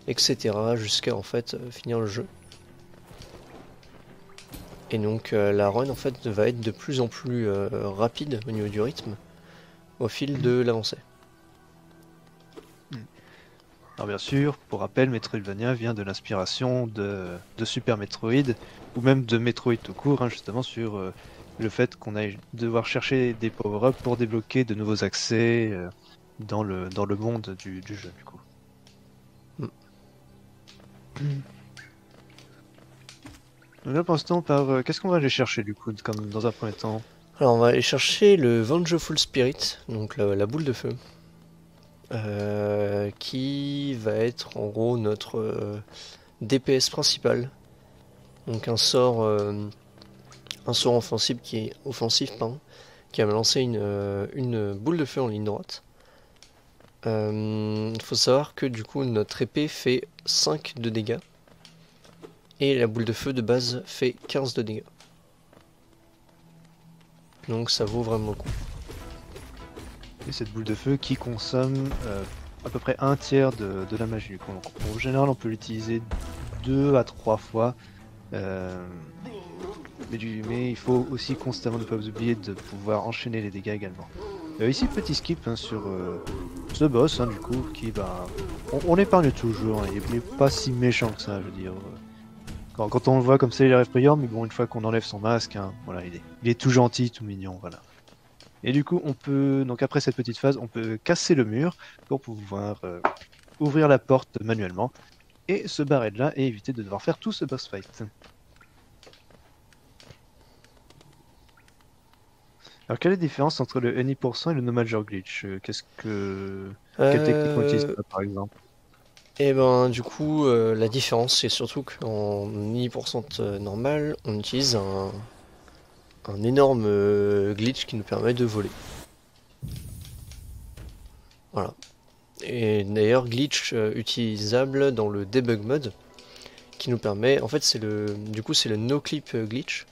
etc. jusqu'à en fait finir le jeu. Et donc la run en fait va être de plus en plus rapide au niveau du rythme au fil de l'avancée. Alors bien sûr, pour rappel, Metroidvania vient de l'inspiration de Super Metroid, ou même de Metroid tout court, hein, justement sur le fait qu'on aille devoir chercher des power-ups pour débloquer de nouveaux accès dans le monde du jeu, du coup. Donc là, pour l'instant, qu'est-ce qu'on va aller chercher, du coup, comme dans un premier temps? Alors on va aller chercher le Vengeful Spirit, donc la boule de feu, qui va être en gros notre DPS principal. Donc un sort offensif qui va lancer une boule de feu en ligne droite. Faut savoir que du coup notre épée fait 5 de dégâts et la boule de feu de base fait 15 de dégâts. Donc ça vaut vraiment le coup. Et cette boule de feu qui consomme à peu près un tiers de la magie. Donc, en général, on peut l'utiliser 2 à 3 fois. Mais il faut aussi constamment ne pas oublier de pouvoir enchaîner les dégâts également. Ici, petit skip hein, sur ce boss, hein, du coup, qui on l'épargne toujours, hein, il n'est pas si méchant que ça, je veux dire. Quand on le voit comme ça, il est effrayant, mais bon, une fois qu'on enlève son masque, hein, voilà, il est tout gentil, tout mignon, voilà. Et du coup, donc après cette petite phase, on peut casser le mur pour pouvoir ouvrir la porte manuellement et se barrer de là et éviter de devoir faire tout ce boss fight. Alors, quelle est la différence entre le Any% et le No Major Glitch? Quelle technique on utilise là, par exemple? Et ben du coup la différence c'est surtout qu'en 10% normal on utilise un énorme glitch qui nous permet de voler. Voilà. Et d'ailleurs glitch utilisable dans le debug mode qui nous permet, en fait c'est le no clip glitch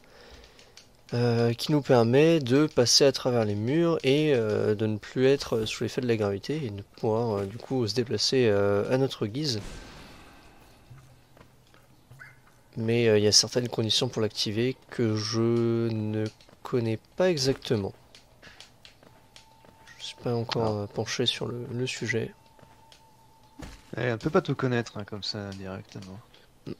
qui nous permet de passer à travers les murs et de ne plus être sous l'effet de la gravité et de pouvoir du coup se déplacer à notre guise. Mais il y a certaines conditions pour l'activer que je ne connais pas exactement. Je ne suis pas encore penché sur le sujet. On peut pas tout connaître hein, comme ça directement.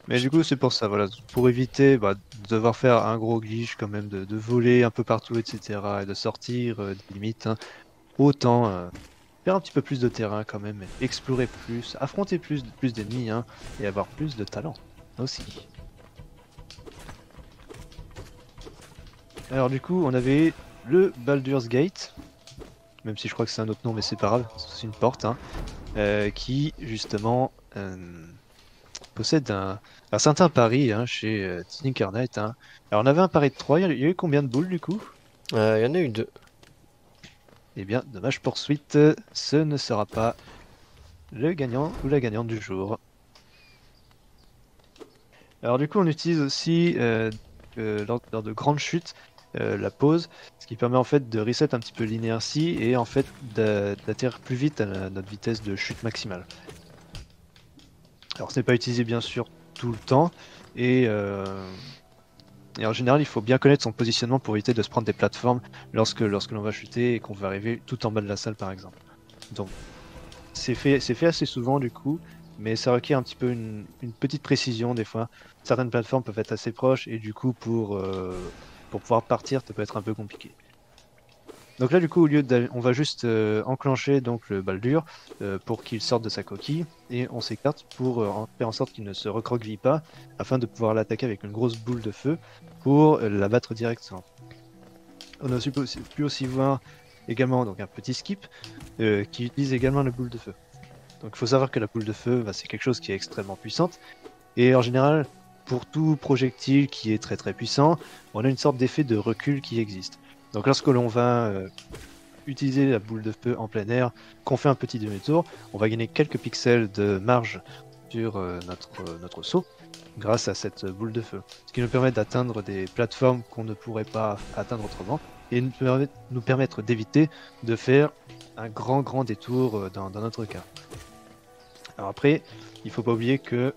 Mais du coup, c'est pour ça, voilà, pour éviter de devoir faire un gros glitch quand même, de voler un peu partout, etc. et de sortir des limites, hein, autant faire un petit peu plus de terrain quand même, explorer plus, affronter plus d'ennemis hein, et avoir plus de talent aussi. Alors du coup, on avait le Baldur's Gate, même si je crois que c'est un autre nom, mais c'est pas grave, c'est une porte, hein, qui justement possède un certain pari hein, chez Tinkernight. Hein. Alors on avait un pari de 3, il y a eu combien de boules du coup? Il y en a eu deux. Eh bien, dommage pour Suite, ce ne sera pas le gagnant ou la gagnante du jour. Alors du coup, on utilise aussi lors de grandes chutes la pause, ce qui permet en fait de reset un petit peu l'inertie et en fait d'atterrir plus vite à notre vitesse de chute maximale. Alors ce n'est pas utilisé bien sûr tout le temps et en général il faut bien connaître son positionnement pour éviter de se prendre des plateformes lorsque l'on va chuter et qu'on va arriver tout en bas de la salle par exemple. Donc c'est fait assez souvent du coup, mais ça requiert un petit peu une petite précision des fois. Certaines plateformes peuvent être assez proches et du coup pour pouvoir partir ça peut être un peu compliqué. Donc là, du coup, on va juste enclencher donc le Baldur pour qu'il sorte de sa coquille et on s'écarte pour faire en sorte qu'il ne se recroqueville pas afin de pouvoir l'attaquer avec une grosse boule de feu pour l'abattre directement. On a pu aussi voir également donc un petit skip qui utilise également la boule de feu. Donc il faut savoir que la boule de feu, c'est quelque chose qui est extrêmement puissante et en général, pour tout projectile qui est très très puissant, on a une sorte d'effet de recul qui existe. Donc lorsque l'on va utiliser la boule de feu en plein air, qu'on fait un petit demi-tour, on va gagner quelques pixels de marge sur notre saut grâce à cette boule de feu. Ce qui nous permet d'atteindre des plateformes qu'on ne pourrait pas atteindre autrement et nous permettre d'éviter de faire un grand détour dans notre cas. Alors après, il faut pas oublier que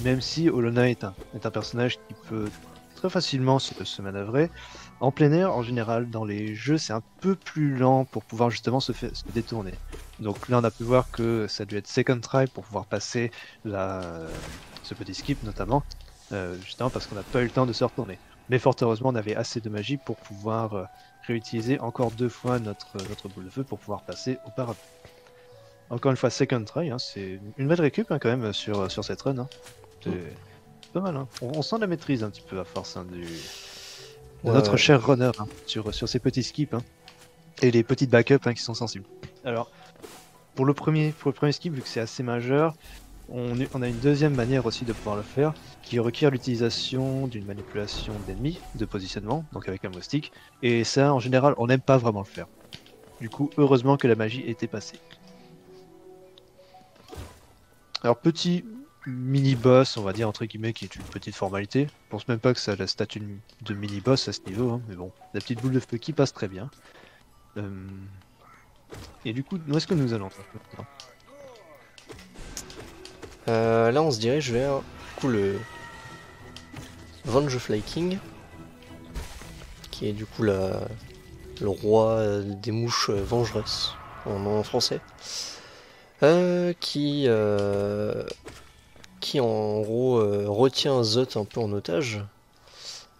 même si Hollow Knight est un personnage qui peut très facilement se manœuvrer, en plein air, en général, dans les jeux, c'est un peu plus lent pour pouvoir justement se détourner. Donc là, on a pu voir que ça a dû être second try pour pouvoir passer ce petit skip notamment, justement parce qu'on n'a pas eu le temps de se retourner. Mais fort heureusement, on avait assez de magie pour pouvoir réutiliser encore 2 fois notre boule de feu pour pouvoir passer au parapluie. Encore une fois, second try, hein, c'est une belle récup hein, quand même sur cette run. Hein. C'est pas mal. Hein. On sent la maîtrise un petit peu à force de notre cher runner hein, sur ces petits skips hein, et les petites backups hein, qui sont sensibles. Alors, pour le premier skip, vu que c'est assez majeur, on a une deuxième manière aussi de pouvoir le faire, qui requiert l'utilisation d'une manipulation d'ennemis, de positionnement, donc avec un moustique, et ça, en général, on n'aime pas vraiment le faire. Du coup, heureusement que la magie était passée. Alors, petit mini-boss, on va dire, entre guillemets, qui est une petite formalité. Je pense même pas que ça a la statut de mini-boss à ce niveau, hein, mais bon, la petite boule de feu qui passe très bien. Et du coup, où est-ce que nous allons là, on se dirige vers du coup, le Vengefly King, qui est du coup le roi des mouches vengeresses en français, qui en gros retient Zot un peu en otage,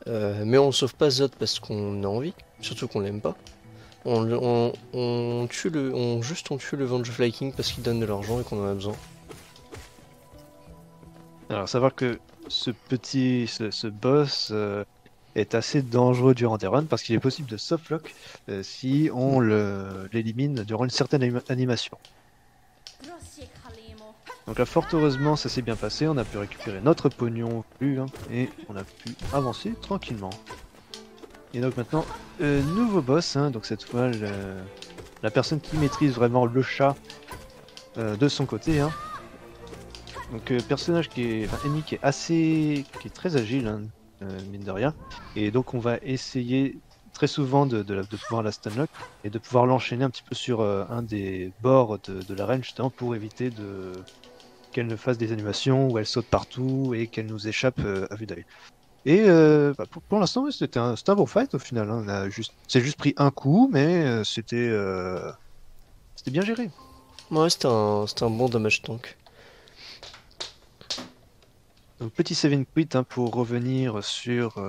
mais on sauve pas Zot parce qu'on a envie, surtout qu'on l'aime pas. On tue le Vengefly King parce qu'il donne de l'argent et qu'on en a besoin. Alors, savoir que ce boss est assez dangereux durant des runs parce qu'il est possible de softlock si on l'élimine durant une certaine animation. Donc là, fort heureusement, ça s'est bien passé. On a pu récupérer notre pognon hein, et on a pu avancer tranquillement. Et donc maintenant, nouveau boss. Hein, donc cette fois, la personne qui maîtrise vraiment le chat de son côté. Hein. Donc personnage ennemi qui est très agile, hein, mine de rien. Et donc on va essayer très souvent de pouvoir la stunlock et de pouvoir l'enchaîner un petit peu sur un des bords de l'arène justement pour éviter qu'elle ne fasse des animations où elle saute partout et qu'elle nous échappe à vue d'œil. Et pour l'instant, ouais, c'était un bon fight au final. Hein. C'est juste pris un coup, mais c'était bien géré. Ouais, c'était un bon damage tank. Donc, petit save quit hein, pour revenir sur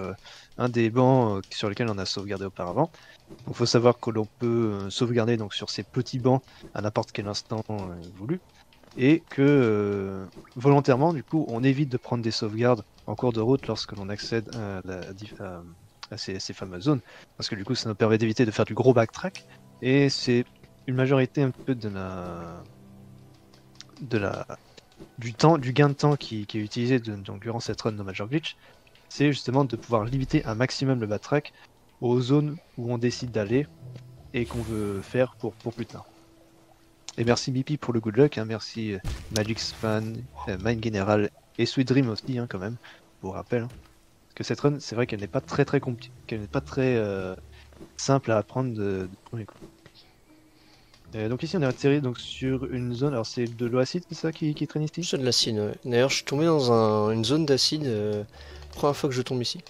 un des bancs sur lesquels on a sauvegardé auparavant. Il faut savoir que l'on peut sauvegarder donc, sur ces petits bancs à n'importe quel instant voulu. Et que volontairement, du coup, on évite de prendre des sauvegardes en cours de route lorsque l'on accède à ces fameuses zones. Parce que du coup, ça nous permet d'éviter de faire du gros backtrack. Et c'est une majorité un peu du gain de temps qui est utilisé donc, durant cette run de Major Glitch, c'est justement de pouvoir limiter un maximum le backtrack aux zones où on décide d'aller et qu'on veut faire pour plus tard. Et merci Bipi pour le good luck, hein, merci Magix Fan, Mind General et Sweet Dream aussi hein, quand même, pour rappel. Hein, que cette run, c'est vrai qu'elle n'est pas très compliquée, qu'elle n'est pas très simple à apprendre de premier coup. Donc ici on est atterri donc, sur une zone, alors c'est de l'oacide, c'est ça qui traîne ici? C'est de l'acide, ouais. D'ailleurs je suis tombé dans une zone d'acide, première fois que je tombe ici.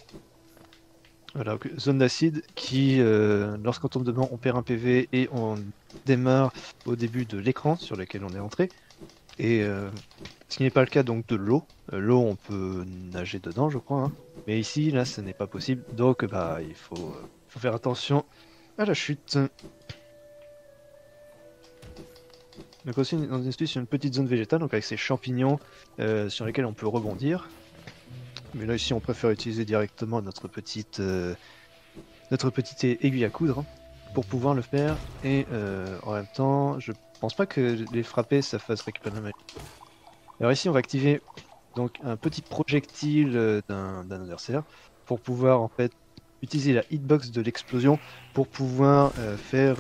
Voilà, donc, zone d'acide qui, lorsqu'on tombe dedans, on perd un PV et on démarre au début de l'écran sur lequel on est entré. Et ce qui n'est pas le cas donc de l'eau. L'eau on peut nager dedans je crois, hein. Mais ici là ce n'est pas possible, donc bah il faut faire attention à la chute. Donc aussi on est sur une petite zone végétale, donc avec ces champignons sur lesquels on peut rebondir. Mais là ici on préfère utiliser directement notre petite aiguille à coudre hein, pour pouvoir le faire. Et en même temps, je pense pas que les frapper ça fasse récupérer la magie. Alors ici on va activer donc un petit projectile d'un adversaire pour pouvoir en fait utiliser la hitbox de l'explosion pour pouvoir faire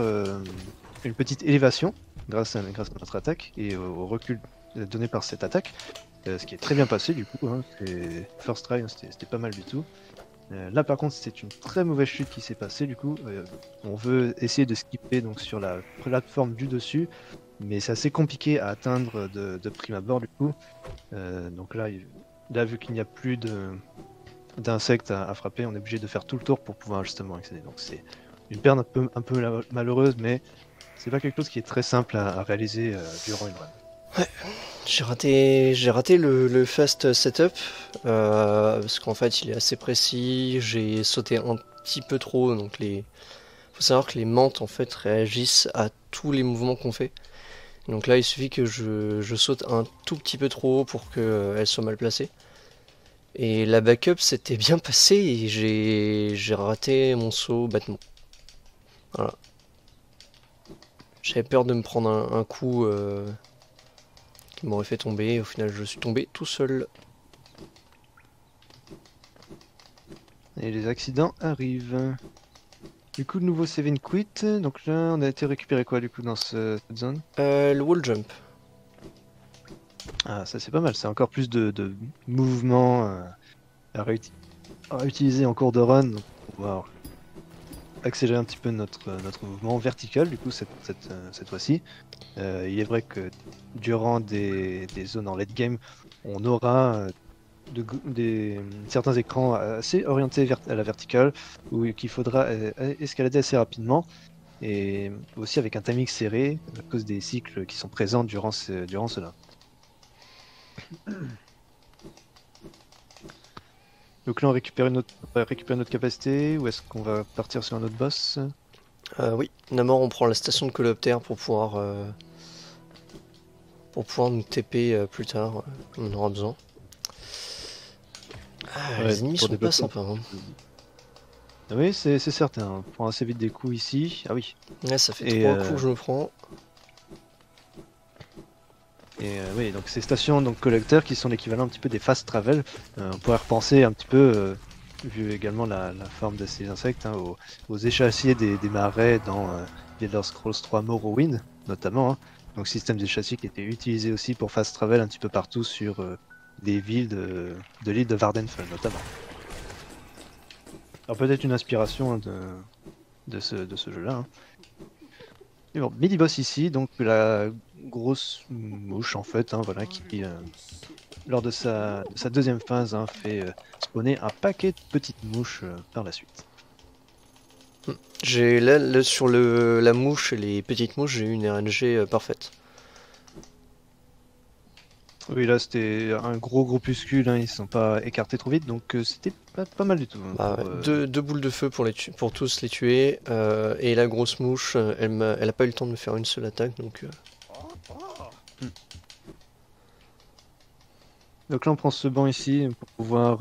une petite élévation grâce à notre attaque et au recul donné par cette attaque, ce qui est très bien passé du coup, hein, first try, hein, c'était pas mal du tout. Là par contre c'est une très mauvaise chute qui s'est passée du coup, on veut essayer de skipper donc sur la plateforme du dessus mais c'est assez compliqué à atteindre de prime abord du coup. Donc là, vu qu'il n'y a plus d'insectes à frapper, on est obligé de faire tout le tour pour pouvoir justement accéder. Donc c'est une perte un peu malheureuse, mais c'est pas quelque chose qui est très simple à réaliser durant une run. J'ai raté le fast setup parce qu'en fait il est assez précis. J'ai sauté un petit peu trop, donc faut savoir que les mantes en fait réagissent à tous les mouvements qu'on fait. Donc là il suffit que je saute un tout petit peu trop haut pour qu'elle soit mal placée. Et la backup s'était bien passée et j'ai raté mon saut bêtement. Voilà. J'avais peur de me prendre un coup qui m'aurait fait tomber. Et au final, je suis tombé tout seul. Et les accidents arrivent. Du coup, le nouveau save and quit. Donc là, on a été récupéré quoi du coup dans cette zone? Le wall jump. Ah, ça c'est pas mal. C'est encore plus de mouvements à utiliser en cours de run donc, pour pouvoir accélérer un petit peu notre mouvement vertical du coup cette fois-ci. Il est vrai que durant des zones en late game, on aura certains écrans assez orientés à la verticale qu'il faudra escalader assez rapidement et aussi avec un timing serré à cause des cycles qui sont présents durant cela. Donc là, on va récupérer notre capacité ou est-ce qu'on va partir sur un autre boss? Oui, d'abord on prend la station de coléoptère pour pouvoir nous TP plus tard. On en aura besoin. Ouais, Les ennemis pour sont pas développer. sympas. Hein. Oui, c'est certain. On prend assez vite des coups ici. Ah oui. Ouais, ça fait Et, 3 coups que je me prends. Oui, donc ces stations donc collecteurs qui sont l'équivalent un petit peu des fast travel. On pourrait repenser un petit peu, vu également la forme de ces insectes, hein, aux échassiers des marais dans Elder Scrolls 3 Morrowind, notamment. Hein. Donc système d'échassier qui était utilisé aussi pour fast travel un petit peu partout sur des villes de l'île de Vardenfell, notamment. Alors peut-être une inspiration hein, de ce jeu-là. Hein. Et bon, mini-boss ici, donc la grosse mouche en fait, hein, voilà, qui lors de sa deuxième phase hein, fait spawner un paquet de petites mouches par la suite. J'ai là, sur la mouche et les petites mouches, j'ai eu une RNG parfaite. Oui, là c'était un gros groupuscule, hein, ils ne sont pas écartés trop vite, donc c'était pas mal du tout. Hein, Bah, deux boules de feu pour tous les tuer. Et la grosse mouche, elle a pas eu le temps de me faire une seule attaque, donc... Donc là on prend ce banc ici pour pouvoir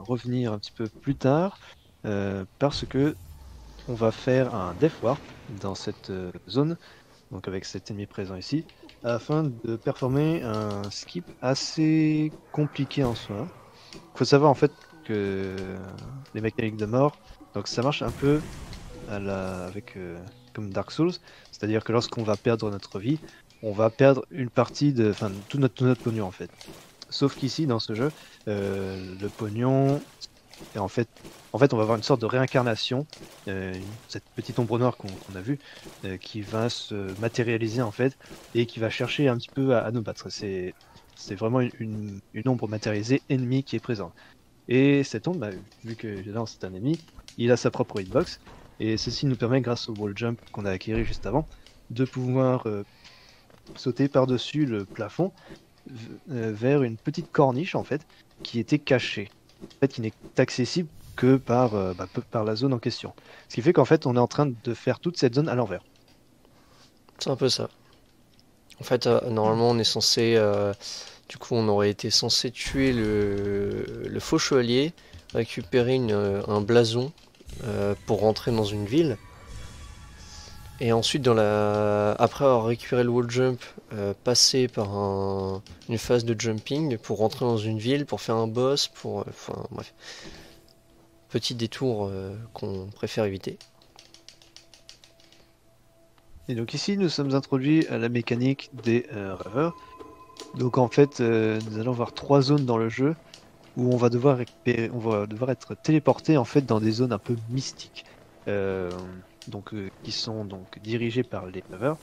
revenir un petit peu plus tard, parce que on va faire un Death Warp dans cette zone, donc avec cet ennemi présent ici, afin de performer un skip assez compliqué en soi. Il faut savoir en fait que les mécaniques de mort, donc ça marche un peu comme Dark Souls, c'est-à-dire que lorsqu'on va perdre notre vie, on va perdre une partie enfin tout notre pognon en fait. Sauf qu'ici dans ce jeu, le pognon, et en fait, on va avoir une sorte de réincarnation, cette petite ombre noire qu'on a vue, qui va se matérialiser en fait, et qui va chercher un petit peu à nous battre. C'est vraiment une ombre matérialisée ennemie qui est présente. Et cette ombre, bah, vu que évidemment c'est un ennemi, il a sa propre hitbox, et ceci nous permet, grâce au wall jump qu'on a acquis juste avant, de pouvoir sauter par-dessus le plafond vers une petite corniche en fait, qui était cachée. En fait, qui n'est accessible que par la zone en question. Ce qui fait qu'en fait, on est en train de faire toute cette zone à l'envers. C'est un peu ça. En fait, normalement, on est censé... du coup, on aurait été censé tuer le faux chevalier, récupérer un blason pour rentrer dans une ville. Et ensuite, après avoir récupéré le wall jump, passer par une phase de jumping pour rentrer dans une ville, pour faire un boss, enfin, bref. Petit détour qu'on préfère éviter. Et donc ici, nous sommes introduits à la mécanique des rêveurs. Donc en fait, nous allons avoir 3 zones dans le jeu où on va devoir être téléporté en fait dans des zones un peu mystiques. qui sont donc dirigées par les paveurs.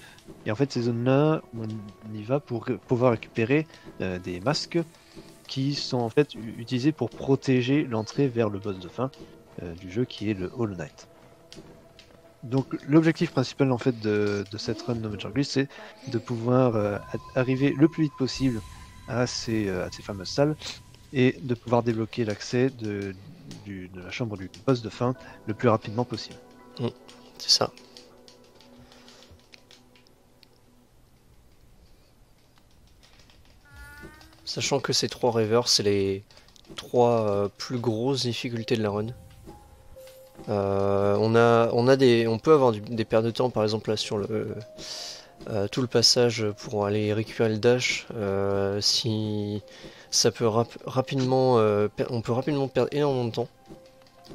Et en fait, ces zones-là, on y va pour pouvoir récupérer des masques qui sont en fait utilisés pour protéger l'entrée vers le boss de fin du jeu, qui est le Hollow Knight. Donc l'objectif principal en fait de cette run de Major Glitch, c'est de pouvoir arriver le plus vite possible à ces fameuses salles et de pouvoir débloquer l'accès de la chambre du boss de fin le plus rapidement possible. C'est ça. Sachant que ces 3 rêveurs, c'est les 3 plus grosses difficultés de la run. On peut avoir des pertes de temps, par exemple là sur tout le passage pour aller récupérer le dash. Si ça peut rapidement, on peut rapidement perdre énormément de temps.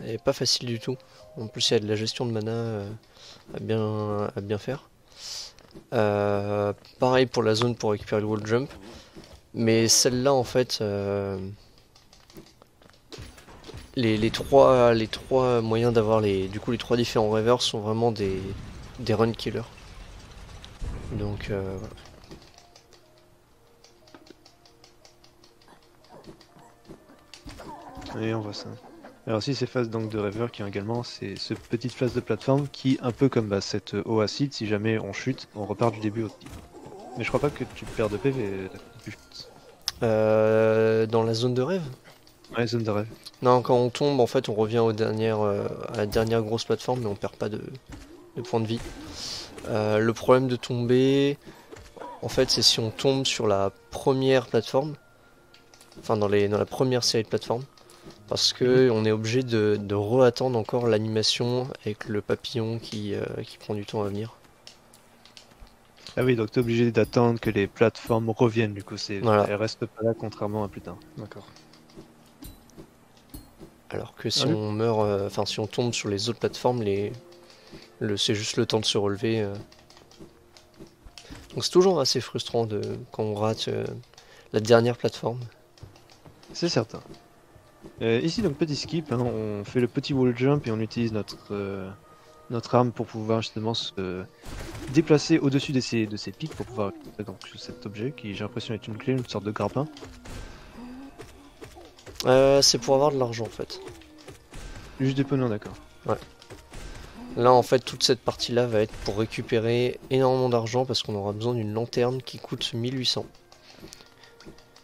Et pas facile du tout. En plus, il y a de la gestion de mana à bien faire. Pareil pour la zone pour récupérer le wall jump. Mais celle-là, en fait, les trois moyens d'avoir les 3 différents rêveurs sont vraiment des run killers. Donc voilà. Et on voit ça. Alors aussi ces phases donc de rêveur qui ont également ce petite phase de plateforme qui, un peu comme cette eau acide, si jamais on chute, on repart du début aussi. Mais je crois pas que tu perds de PV dans la zone de rêve? Ouais, zone de rêve. Non, quand on tombe, en fait, on revient à la dernière grosse plateforme, mais on perd pas de points de vie. Le problème de tomber, en fait, c'est si on tombe sur la première plateforme, enfin dans la première série de plateformes, parce que on est obligé de re-attendre encore l'animation avec le papillon qui prend du temps à venir. Ah oui, donc t'es obligé d'attendre que les plateformes reviennent, du coup, Voilà. elles restent pas là contrairement à plus tard. D'accord. Alors que si on meurt, enfin si on tombe sur les autres plateformes, c'est juste le temps de se relever. Donc c'est toujours assez frustrant quand on rate la dernière plateforme. C'est certain. Ici, donc petit skip, hein, on fait le petit wall jump et on utilise notre arme pour pouvoir justement se déplacer au-dessus de ces pics pour pouvoir récupérer donc cet objet qui, j'ai l'impression, est une clé, une sorte de grappin. C'est pour avoir de l'argent en fait. Juste des pognon, d'accord. Ouais. Là en fait toute cette partie là va être pour récupérer énormément d'argent parce qu'on aura besoin d'une lanterne qui coûte 1800.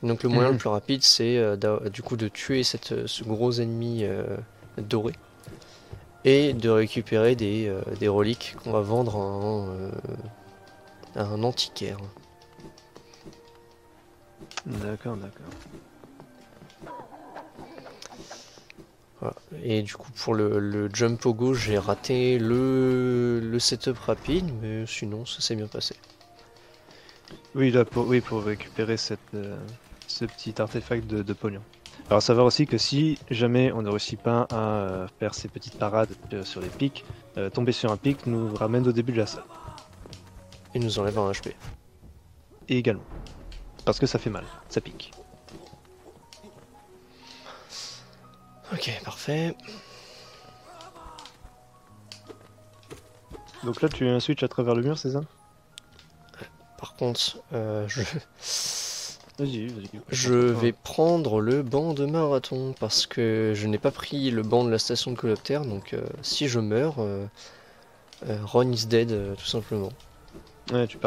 Donc le moyen le plus rapide c'est du coup de tuer ce gros ennemi doré et de récupérer des reliques qu'on va vendre à un antiquaire. D'accord, d'accord. Voilà. Et du coup pour le jump au gauche j'ai raté le setup rapide, mais sinon ça s'est bien passé. Oui, là pour récupérer ce petit artefact de pognon. Alors à savoir aussi que si jamais on ne réussit pas à faire ces petites parades sur les pics, tomber sur un pic nous ramène au début de la salle. Et nous enlève un HP. Et également. Parce que ça fait mal, ça pique. Ok, parfait. Donc là tu as un switch à travers le mur, c'est ça? Par contre, Vas-y. je vais prendre le banc de marathon parce que je n'ai pas pris le banc de la station de coléoptère, donc si je meurs, Ron is dead tout simplement. Ouais, tu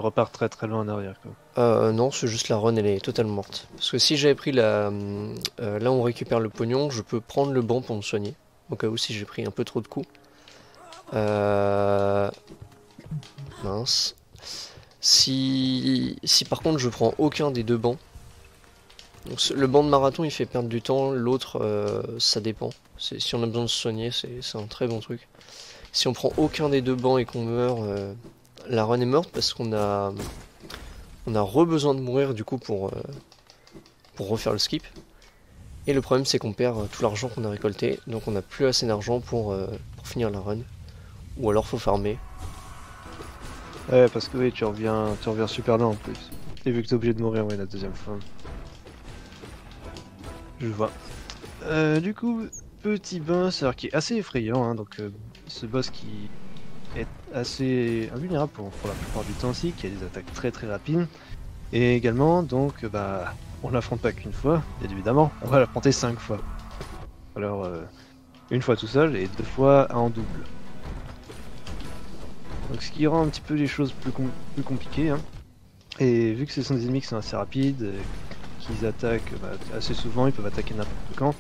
repars très très loin en arrière quoi. Non, c'est juste la run, elle est totalement morte. Parce que si j'avais pris là où on récupère le pognon, je peux prendre le banc pour me soigner. Au cas où si j'ai pris un peu trop de coups. Mince. Si par contre je prends aucun des 2 bancs, donc le banc de marathon il fait perdre du temps, l'autre ça dépend. Si on a besoin de se soigner, c'est un très bon truc. Si on prend aucun des 2 bancs et qu'on meurt, la run est morte parce qu'on a re-besoin de mourir du coup pour refaire le skip. Et le problème c'est qu'on perd tout l'argent qu'on a récolté, donc on n'a plus assez d'argent pour finir la run. Ou alors faut farmer. Ouais, parce que oui, tu reviens super loin en plus. Et vu que t'es obligé de mourir, ouais, la deuxième fois. Je vois. Du coup, petit boss, alors qui est assez effrayant, hein, donc ce boss qui est assez invulnérable pour la plupart du temps aussi, qui a des attaques très très rapides. Et également, donc, bah, on l'affronte pas qu'une fois, bien évidemment, on va l'affronter 5 fois. Alors, une fois tout seul et 2 fois en double. Donc, ce qui rend un petit peu les choses plus compliquées. Hein. Et vu que ce sont des ennemis qui sont assez rapides, qu'ils attaquent assez souvent, ils peuvent attaquer n'importe quand.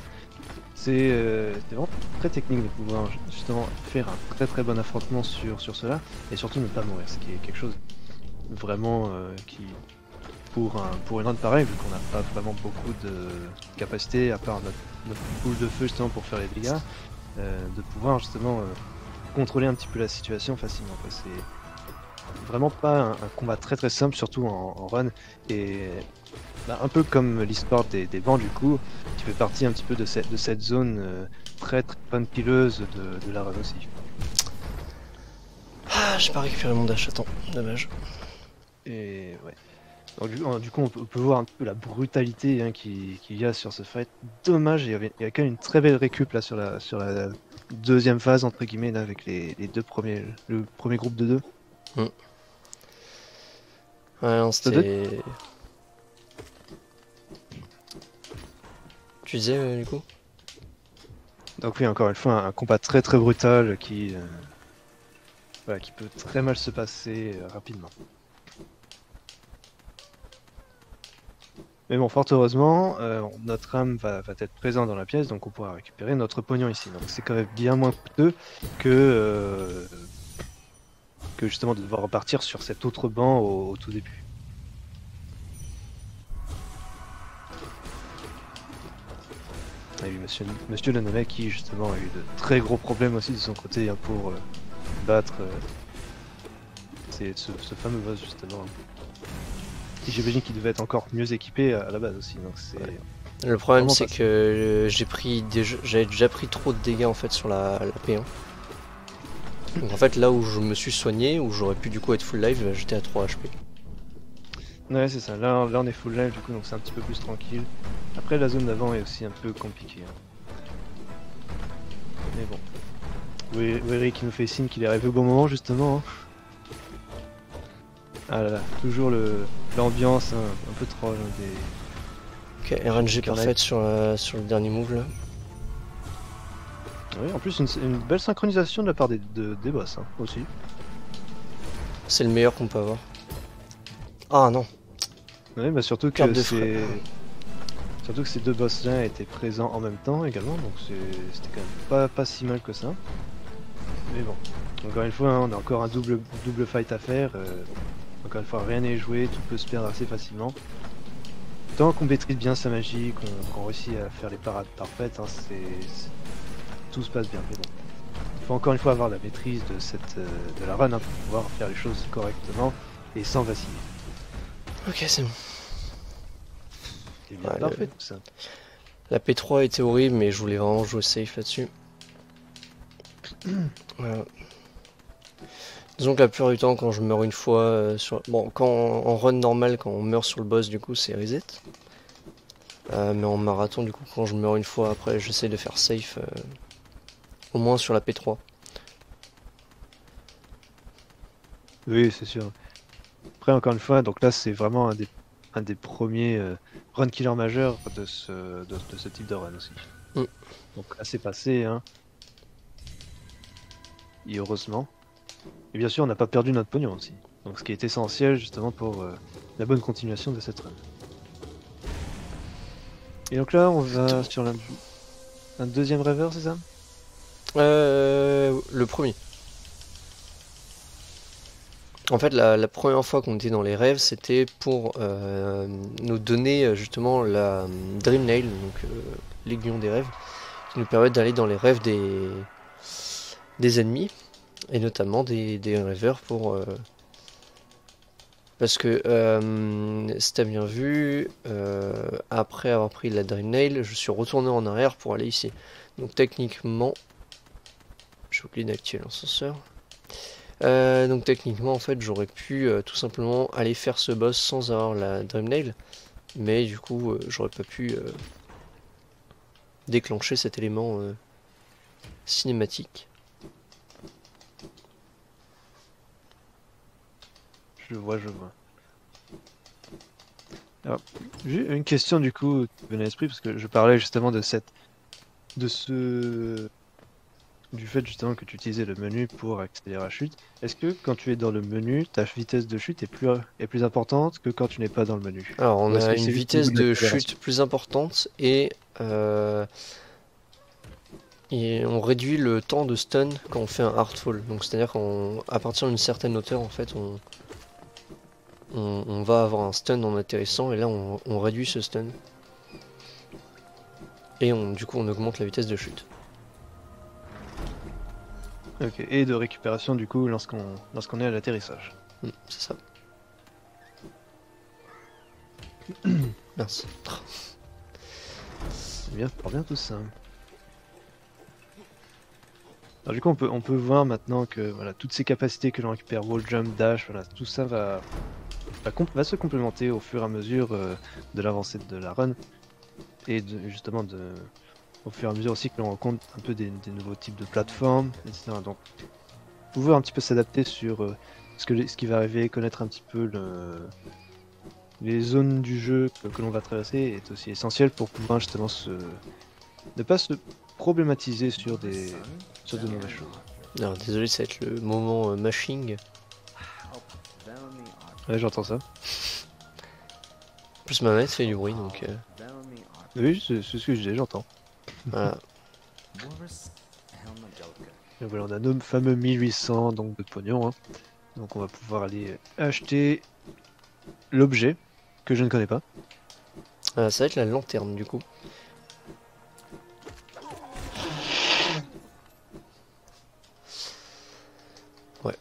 C'est vraiment très technique de pouvoir justement faire un très très bon affrontement sur cela et surtout ne pas mourir, ce qui est quelque chose vraiment qui pour une run pareille, vu qu'on n'a pas vraiment beaucoup de capacité à part notre boule de feu justement pour faire les dégâts, de pouvoir justement contrôler un petit peu la situation facilement. C'est vraiment pas un combat très très simple, surtout en run et bah, un peu comme l'histoire des bancs du coup, qui fait partie un petit peu de cette zone très très bonne pileuse de la run aussi. Ah, j'ai pas récupéré mon dash, attends, dommage. Et ouais. Donc, du coup, on peut voir un peu la brutalité hein, qu'il y a sur ce fight. Dommage, il y a quand même une très belle récup là sur la deuxième phase entre guillemets là, avec les deux premiers, le premier groupe de deux. Ouais, non, c'était. Tu disais du coup? Donc oui, encore une fois, un combat très très brutal qui peut très mal se passer rapidement. Mais bon, fort heureusement, notre âme va être présente dans la pièce, donc on pourra récupérer notre pognon ici. Donc c'est quand même bien moins coûteux que justement de devoir repartir sur cet autre banc au tout début. Et oui, monsieur le Namek qui justement a eu de très gros problèmes aussi de son côté hein, pour battre ce fameux boss justement. Et j'imagine qu'il devait être encore mieux équipé à la base aussi. Donc c'est le problème c'est que j'avais déjà pris trop de dégâts en fait sur la P1. Donc en fait là où je me suis soigné, où j'aurais pu du coup être full life, j'étais à 3 HP. Ouais c'est ça, là on est full life du coup donc c'est un petit peu plus tranquille. Après la zone d'avant est aussi un peu compliquée. Hein. Mais bon. Wery qui nous fait signe qu'il est arrivé au bon moment justement. Hein. Ah là là, toujours l'ambiance hein, un peu troll des... Ok, RNG parfaite sur le dernier move là. Oui, en plus une belle synchronisation de la part des boss hein, aussi. C'est le meilleur qu'on peut avoir. Ah non. Oui, bah surtout que ces deux boss là étaient présents en même temps également, donc c'était quand même pas si mal que ça. Mais bon, encore une fois, hein, on a encore un double fight à faire. Encore une fois, rien n'est joué, tout peut se perdre assez facilement. Tant qu'on maîtrise bien sa magie, qu'on réussit à faire les parades parfaites, hein, tout se passe bien. Mais bon, il faut encore une fois avoir la maîtrise de la run hein, pour pouvoir faire les choses correctement et sans vaciller. Ok, c'est bon. C'est bien parfait tout ça. La P3 était horrible, mais je voulais vraiment jouer safe là-dessus. Voilà. Disons que la plupart du temps, quand je meurs une fois, en run normal, quand on meurt sur le boss, du coup, c'est reset. Mais en marathon, du coup, quand je meurs une fois, après, j'essaie de faire safe, au moins sur la P3. Oui, c'est sûr. Après, encore une fois, donc là, c'est vraiment un des premiers run killer majeurs de ce type de run aussi. Donc là, c'est passé, hein. Et heureusement. Et bien sûr, on n'a pas perdu notre pognon aussi. Donc ce qui est essentiel justement pour la bonne continuation de cette run. Et donc là, on va sur un deuxième rêveur, c'est ça? Le premier. En fait, la première fois qu'on était dans les rêves, c'était pour nous donner justement la Dream Nail, donc l'aiguillon des rêves, qui nous permet d'aller dans les rêves des ennemis, et notamment des rêveurs pour... Parce que, si t'as bien vu, après avoir pris la Dream Nail, je suis retourné en arrière pour aller ici. Donc techniquement... J'ai oublié d'activer l'ascenseur. Donc techniquement en fait j'aurais pu tout simplement aller faire ce boss sans avoir la Dream Nail, mais du coup j'aurais pas pu déclencher cet élément cinématique. Je vois, je vois. Alors, j'ai une question du coup qui me venait à l'esprit parce que je parlais justement de du fait justement que tu utilisais le menu pour accélérer la chute. Est-ce que quand tu es dans le menu, ta vitesse de chute est plus importante que quand tu n'es pas dans le menu? Alors, on Ou est-ce a que une c'est juste au niveau vitesse de de l'accélération? chute plus importante et on réduit le temps de stun quand on fait un hard fall. Donc, c'est-à-dire qu'à partir d'une certaine hauteur, en fait, on va avoir un stun en atterrissant et là, on réduit ce stun. Et du coup, on augmente la vitesse de chute. Ok, et de récupération du coup lorsqu'on est à l'atterrissage. C'est ça. Merci. C'est bien, fort bien tout ça. Alors du coup on peut voir maintenant que voilà, toutes ces capacités que l'on récupère, wall jump, dash, voilà, tout ça va se complémenter au fur et à mesure de l'avancée de la run. Et justement au fur et à mesure aussi que l'on rencontre un peu des nouveaux types de plateformes, etc. Donc pouvoir un petit peu s'adapter sur ce qui va arriver, connaître un petit peu les zones du jeu que l'on va traverser est aussi essentiel pour pouvoir justement ne pas se problématiser sur de mauvaises choses. Alors, désolé, ça va être le moment mashing. Ouais, j'entends ça. En plus, ma manette fait du bruit, donc Oui, c'est ce que je disais, j'entends. voilà. Et voilà, on a nos fameux 1800 donc de pognon. Hein. Donc on va pouvoir aller acheter l'objet que je ne connais pas. Ça va être la lanterne, du coup. Ouais.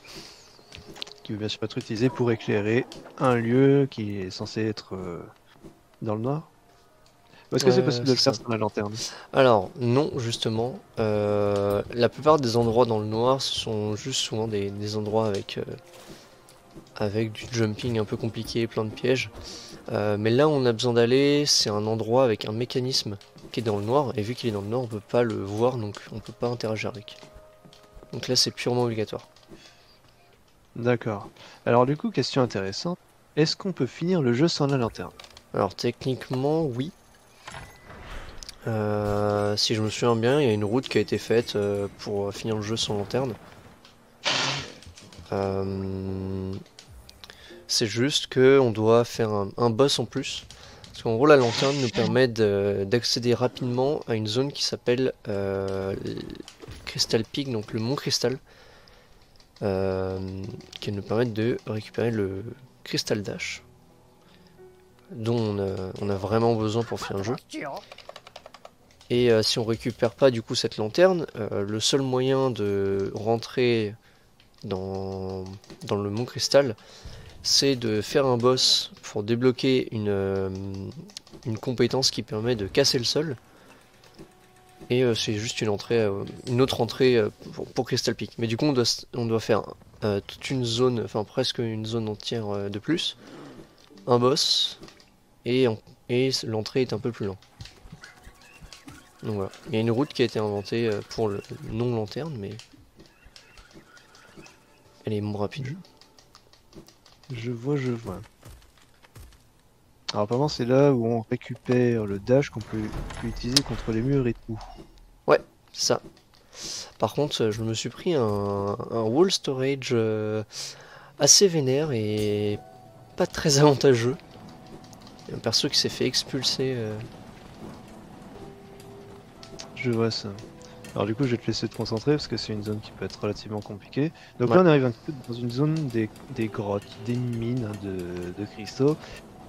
Qui veut bien sûr être utilisé pour éclairer un lieu qui est censé être dans le noir. Ou est-ce que c'est possible de le c'est faire ça. sans la lanterne? Alors, non, justement. La plupart des endroits dans le noir, ce sont juste souvent des endroits avec du jumping un peu compliqué, plein de pièges. Mais là où on a besoin d'aller, c'est un endroit avec un mécanisme qui est dans le noir. Et vu qu'il est dans le noir, on peut pas le voir, donc on peut pas interagir avec. Donc là, c'est purement obligatoire. D'accord. Alors du coup, question intéressante. Est-ce qu'on peut finir le jeu sans la lanterne? Alors techniquement, oui. Si je me souviens bien, il y a une route qui a été faite pour finir le jeu sans lanterne. C'est juste que on doit faire un boss en plus. Parce qu'en gros, la lanterne nous permet d'accéder rapidement à une zone qui s'appelle Crystal Peak, donc le mont Cristal, qui nous permet de récupérer le Crystal Dash, dont on a vraiment besoin pour faire un jeu. Et si on récupère pas du coup cette lanterne, le seul moyen de rentrer dans le mont Cristal, c'est de faire un boss pour débloquer une compétence qui permet de casser le sol. Et c'est juste une autre entrée pour Crystal Peak. Mais du coup on doit faire toute une zone, enfin presque une zone entière de plus, un boss, et l'entrée est un peu plus lente. Donc voilà, il y a une route qui a été inventée pour le non-lanterne, mais elle est moins rapide. Je vois, je vois. Alors apparemment c'est là où on récupère le dash qu'on peut utiliser contre les murs et tout. Ouais, c'est ça. Par contre, je me suis pris un wall storage assez vénère et pas très avantageux. Il y a un perso qui s'est fait expulser. Je vois ça. Alors du coup je vais te laisser te concentrer parce que c'est une zone qui peut être relativement compliquée. Donc Ouais. là on arrive un peu dans une zone des grottes, des mines hein, de cristaux.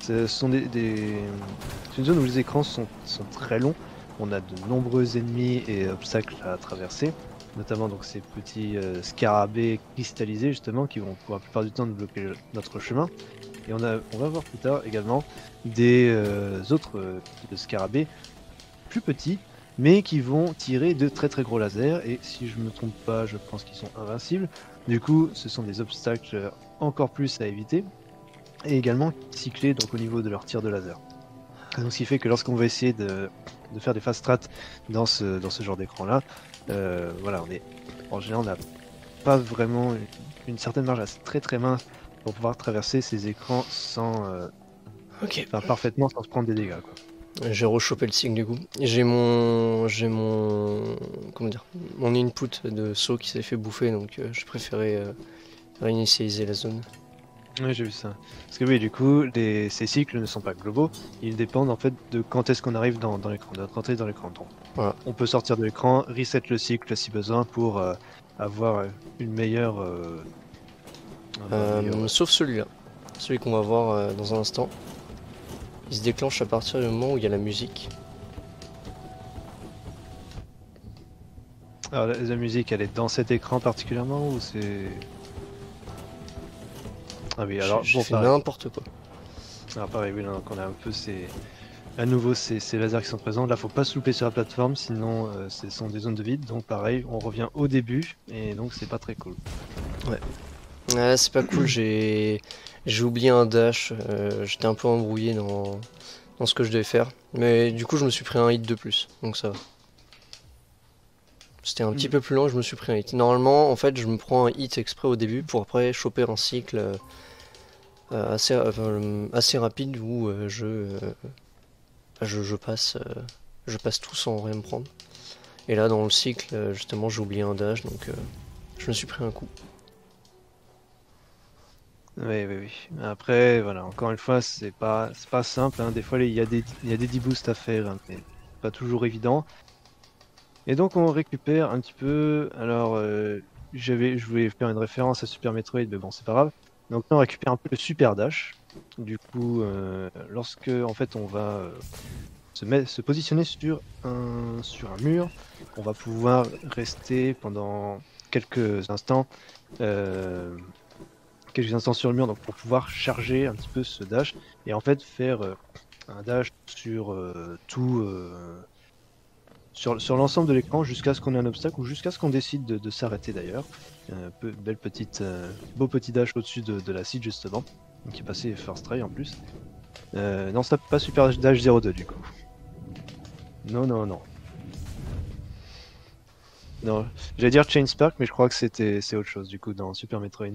C'est une zone où les écrans sont très longs. On a de nombreux ennemis et obstacles à traverser. Notamment donc ces petits scarabées cristallisés justement qui vont pour la plupart du temps nous bloquer notre chemin. Et on va voir plus tard également des autres types de scarabées plus petits mais qui vont tirer de très très gros lasers et si je me trompe pas je pense qu'ils sont invincibles. Du coup ce sont des obstacles encore plus à éviter et également cyclés donc au niveau de leur tir de laser. Donc ce qui fait que lorsqu'on va essayer de faire des fast strats dans ce genre d'écran là, voilà, en général on n'a pas vraiment une certaine marge très très mince pour pouvoir traverser ces écrans sans, Ok. enfin, parfaitement sans se prendre des dégâts, quoi. J'ai rechopé le cycle du coup. J'ai mon, comment dire, mon input de saut qui s'est fait bouffer, donc je préférais réinitialiser la zone. Oui, j'ai vu ça. Parce que oui, du coup, ces cycles ne sont pas globaux, ils dépendent en fait de quand est-ce qu'on arrive dans l'écran, de notre entrée dans l'écran. Donc, Voilà. on peut sortir de l'écran, reset le cycle si besoin pour avoir une meilleure... Sauf celui-là, celui qu'on va voir dans un instant. Il se déclenche à partir du moment où il y a la musique. Alors, la musique, elle est dans cet écran particulièrement ou c'est... Ah oui, alors J'ai bon, fait pareil. n'importe quoi. Alors pareil, oui, donc on a un peu à nouveau ces lasers qui sont présents. Là, faut pas se louper sur la plateforme, sinon ce sont des zones de vide. Donc pareil, on revient au début et donc c'est pas très cool. Ouais, c'est pas cool, j'ai oublié un dash, j'étais un peu embrouillé dans ce que je devais faire. Mais du coup, je me suis pris un hit de plus, donc ça va. C'était un petit peu plus long, je me suis pris un hit. Normalement, en fait, je me prends un hit exprès au début pour après choper un cycle assez rapide où je passe tout sans rien me prendre. Et là, dans le cycle, justement, j'ai oublié un dash, donc je me suis pris un coup. Oui, oui, oui. Après, voilà, encore une fois, c'est pas simple, hein. Des fois, il y a des deboosts à faire, hein, mais pas toujours évident. Et donc, on récupère un petit peu. Alors, je voulais faire une référence à Super Metroid, mais bon, c'est pas grave. Donc là, on récupère un peu le Super Dash. Du coup, lorsque en fait on va se positionner sur un mur, on va pouvoir rester pendant quelques instants, euh, sur le mur, donc pour pouvoir charger un petit peu ce dash et en fait faire un dash sur tout. Sur l'ensemble de l'écran jusqu'à ce qu'on ait un obstacle ou jusqu'à ce qu'on décide de s'arrêter d'ailleurs. Beau petit dash au-dessus de la cible justement, qui est passé first try en plus. Non, ça pas Super Dash 02 du coup. Non, non, non. Non, j'allais dire Chain Spark, mais je crois que c'est autre chose du coup dans Super Metroid.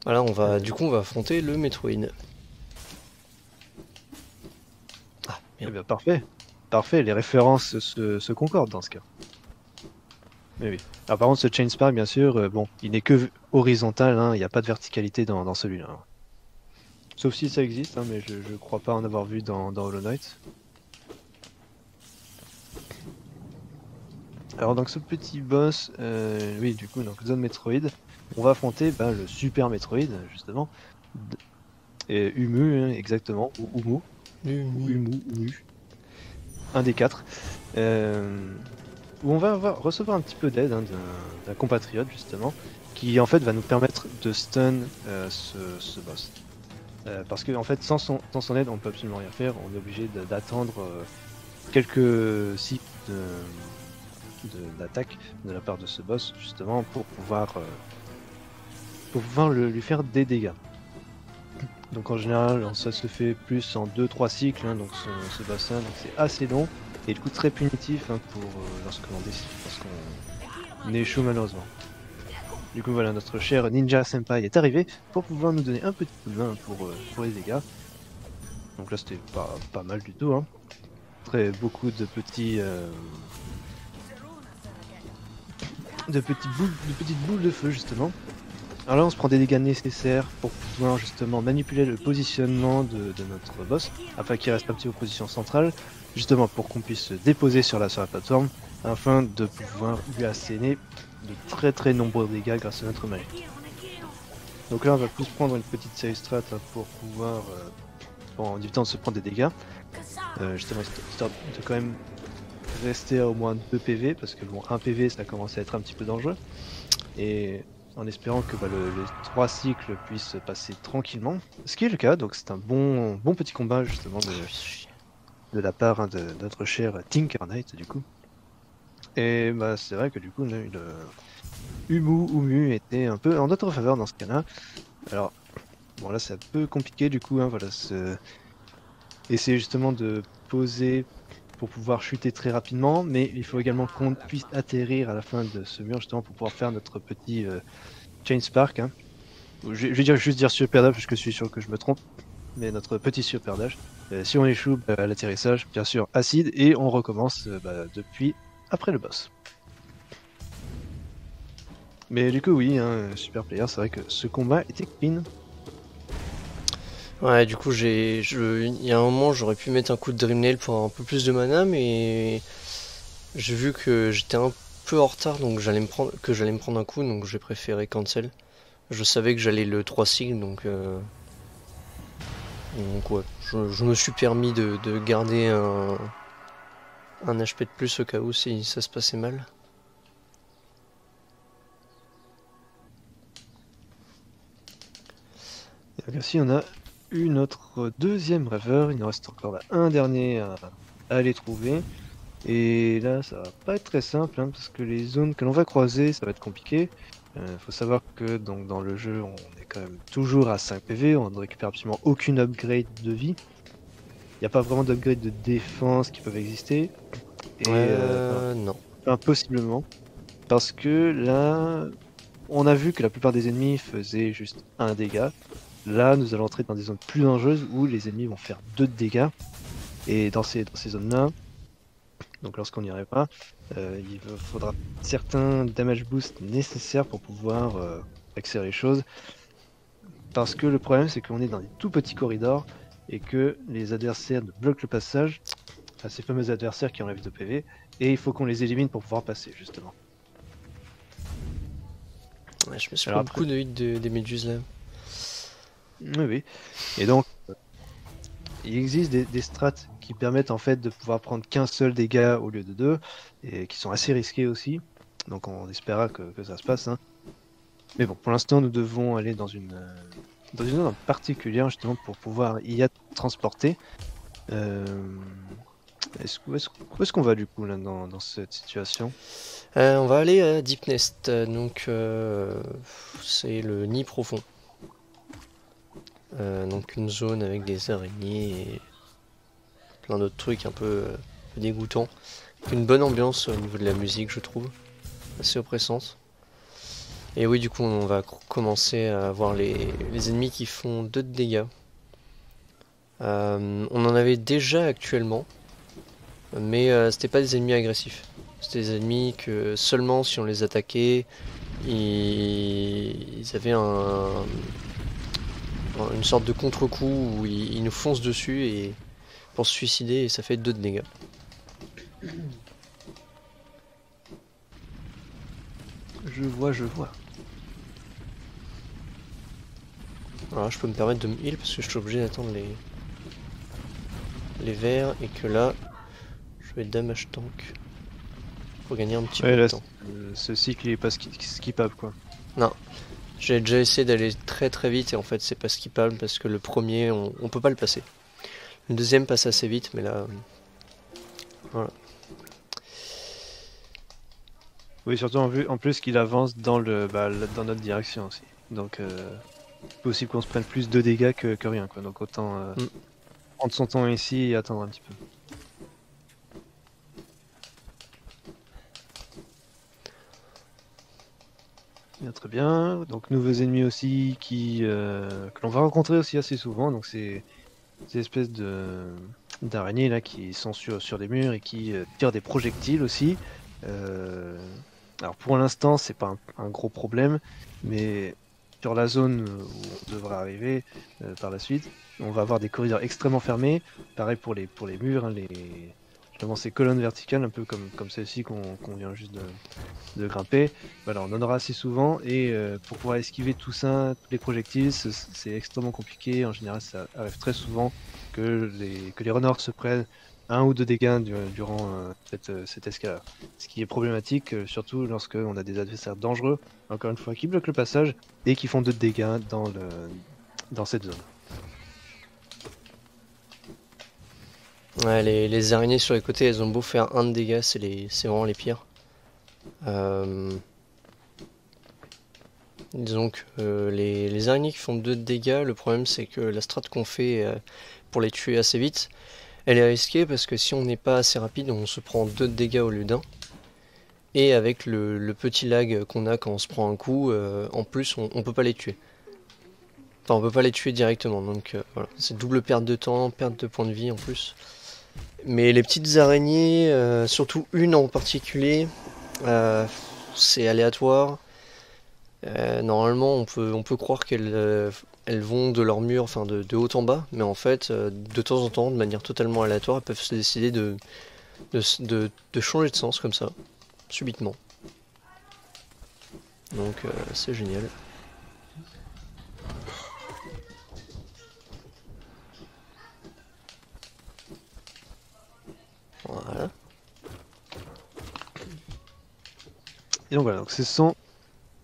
Voilà, du coup, on va affronter le Metroid. Ah, Eh merde. bien, parfait. Parfait, les références se concordent dans ce cas. Mais oui. Alors, par contre, ce Chain Spark, bien sûr, bon, il n'est que horizontal, hein, il n'y a pas de verticalité dans celui-là. Sauf si ça existe, hein, mais je crois pas en avoir vu dans Hollow Knight. Alors donc ce petit boss, oui du coup donc zone Metroid, on va affronter le Super Metroid justement, et Umu hein, exactement, ou Umu, ou Umu, un des quatre, où on va recevoir un petit peu d'aide hein, d'un compatriote justement, qui en fait va nous permettre de stun ce boss. Parce que en fait sans son aide on peut absolument rien faire, on est obligé d'attendre quelques cycles d'attaque de la part de ce boss justement pour pouvoir lui faire des dégâts. Donc en général ça se fait plus en 2-3 cycles hein, donc ce bassin donc c'est assez long et du coup très punitif hein, pour lorsqu'on échoue malheureusement. Du coup voilà notre cher Ninja Senpai est arrivé pour pouvoir nous donner un petit coup de main pour les dégâts. Donc là c'était pas mal du tout hein. Beaucoup de petites boules de feu justement. Alors là on se prend des dégâts nécessaires pour pouvoir justement manipuler le positionnement de notre boss afin qu'il reste un petit peu en position centrale justement pour qu'on puisse se déposer sur la plateforme afin de pouvoir lui asséner de très nombreux dégâts grâce à notre magie. Donc là on va plus prendre une petite série strat hein, pour pouvoir en évitant de se prendre des dégâts justement histoire de quand même rester à au moins 2 PV parce que bon 1 PV ça commence à être un petit peu dangereux et en espérant que les 3 cycles puissent passer tranquillement, ce qui est le cas, donc c'est un bon petit combat justement de la part hein, de notre cher Tinker Knight du coup. Et c'est vrai que du coup le Umu était un peu en notre faveur dans ce cas-là. Alors bon là c'est un peu compliqué du coup, hein, voilà, essayer justement de poser pour pouvoir chuter très rapidement, mais il faut également qu'on puisse atterrir à la fin de ce mur justement pour pouvoir faire notre petit Chain Spark. Hein. je vais juste dire super dash parce que je suis sûr que je me trompe, mais notre petit super dash. Si on échoue à l'atterrissage, bien sûr acide, et on recommence depuis après le boss. Mais du coup oui, hein, super player, c'est vrai que ce combat était clean. Ouais, du coup, il y a un moment, j'aurais pu mettre un coup de Dreamnail pour avoir un peu plus de mana, mais j'ai vu que j'étais un peu en retard, donc j'allais me prendre un coup, donc j'ai préféré cancel. Je savais que j'allais le 3 sigles, donc ouais, je me suis permis de garder un HP de plus au cas où si ça se passait mal. Et donc ainsi on a eu notre deuxième rêveur, il nous reste encore un dernier à aller trouver. Et là, ça va pas être très simple, hein, parce que les zones que l'on va croiser, ça va être compliqué. Faut savoir que donc, dans le jeu, on est quand même toujours à 5 PV, on ne récupère absolument aucune upgrade de vie. Il n'y a pas vraiment d'upgrade de défense qui peuvent exister. Et Non. impossiblement. Parce que là, on a vu que la plupart des ennemis faisaient juste 1 dégât. Là, nous allons entrer dans des zones plus dangereuses où les ennemis vont faire 2 dégâts. Et dans ces zones-là, donc lorsqu'on n'y arrive pas, il faudra certains damage boosts nécessaires pour pouvoir accélérer les choses. Parce que le problème c'est qu'on est dans des tout petits corridors et que les adversaires nous bloquent le passage, enfin ces fameux adversaires qui enlèvent de PV, et il faut qu'on les élimine pour pouvoir passer justement. Ouais, je me suis pris beaucoup de hits des méduses là. Oui, oui. Et donc, il existe des strats qui permettent en fait de pouvoir prendre qu'un seul dégât au lieu de 2, et qui sont assez risqués aussi. Donc on espérera que ça se passe. Hein. Mais bon, pour l'instant, nous devons aller dans une zone particulière justement pour pouvoir y être transporté. Où est-ce qu'on va du coup là dans cette situation? On va aller à Deep Nest, donc c'est le nid profond. Donc une zone avec des araignées et plein d'autres trucs un peu dégoûtants. Une bonne ambiance au niveau de la musique, je trouve, assez oppressante. Et oui, du coup, on va commencer à voir les ennemis qui font 2 de dégâts. On en avait déjà actuellement, mais c'était pas des ennemis agressifs. C'était des ennemis que seulement si on les attaquait, ils avaient une sorte de contre-coup où ils nous foncent dessus et pour se suicider et ça fait 2 de dégâts. Je vois. Alors là, je peux me permettre de me heal parce que je suis obligé d'attendre les verts et que là, je vais damage tank pour gagner un petit peu de temps. Ce cycle il est pas skippable quoi. Non, j'ai déjà essayé d'aller très très vite et en fait c'est pas skippable parce que le premier on peut pas le passer. Le deuxième passe assez vite mais là, voilà. Oui, surtout en plus qu'il avance dans dans notre direction aussi. Donc c'est possible qu'on se prenne plus de dégâts que rien quoi. Donc autant prendre son temps ici et attendre un petit peu. Bien, très bien. Donc nouveaux ennemis aussi que l'on va rencontrer aussi assez souvent. Donc c'est ces espèces d'araignées là qui sont sur des murs et qui tirent des projectiles aussi. Alors pour l'instant c'est pas un gros problème, mais sur la zone où on devrait arriver par la suite, on va avoir des corridors extrêmement fermés. Pareil pour les murs, hein, justement ces colonnes verticales, un peu comme celle-ci qu'on vient juste de grimper. Voilà, on en aura assez souvent et pour pouvoir esquiver tout ça, tous les projectiles, c'est extrêmement compliqué. En général, ça arrive très souvent que les runners se prennent 1 ou 2 dégâts durant cette escalade. Ce qui est problématique, surtout lorsque on a des adversaires dangereux, encore une fois, qui bloquent le passage et qui font 2 dégâts dans cette zone. Ouais, les araignées sur les côtés, elles ont beau faire 1 de dégâts, c'est vraiment les pires. Disons que les araignées qui font 2 de dégâts, le problème c'est que la strat qu'on fait pour les tuer assez vite, elle est risquée parce que si on n'est pas assez rapide, on se prend 2 de dégâts au lieu d'1. Et avec le petit lag qu'on a quand on se prend un coup, en plus on peut pas les tuer. Enfin, on peut pas les tuer directement, donc voilà. C'est double perte de temps, perte de points de vie en plus. Mais les petites araignées, surtout une en particulier, c'est aléatoire. Normalement, on peut croire qu'elles elles vont de leur mur, enfin de haut en bas, mais en fait, de temps en temps, de manière totalement aléatoire, elles peuvent se décider de changer de sens comme ça, subitement. Donc c'est génial. Voilà. Et donc voilà, donc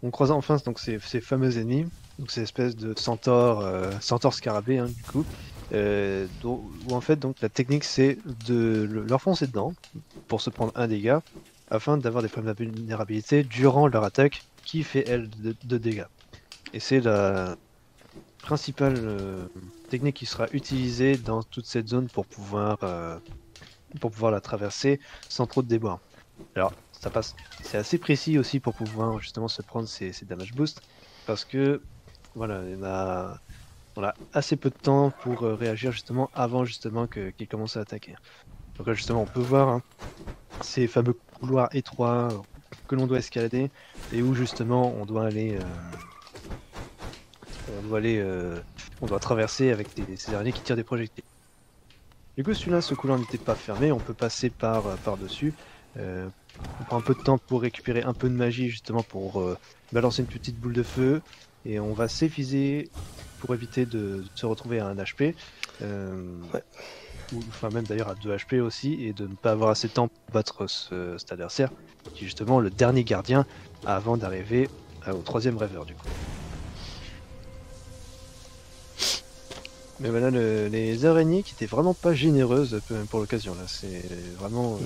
on croise enfin donc ces fameux ennemis, donc ces espèces de centaures, centaures scarabées hein, du coup, où en fait donc la technique c'est de leur foncer dedans pour se prendre un dégât, afin d'avoir des points de vulnérabilité durant leur attaque qui fait elle de dégâts. Et c'est la principale technique qui sera utilisée dans toute cette zone pour pouvoir la traverser sans trop de déboires. Alors, c'est assez précis aussi pour pouvoir justement se prendre ces damage boosts, parce que voilà, on a assez peu de temps pour réagir justement avant justement qu'il commence à attaquer. Donc là justement on peut voir hein, ces fameux couloirs étroits que l'on doit escalader et où justement on doit aller on doit traverser avec ces araignées qui tirent des projectiles. Du coup celui-là, ce couloir n'était pas fermé, on peut passer par-dessus. On prend un peu de temps pour récupérer un peu de magie justement pour balancer une petite boule de feu et on va s'effiser pour éviter de se retrouver à 1 HP Ouais. ou enfin même d'ailleurs à 2 HP aussi et de ne pas avoir assez de temps pour battre cet adversaire qui est justement le dernier gardien avant d'arriver au 3e rêveur du coup. Mais voilà les araignées qui étaient vraiment pas généreuses pour l'occasion là, c'est vraiment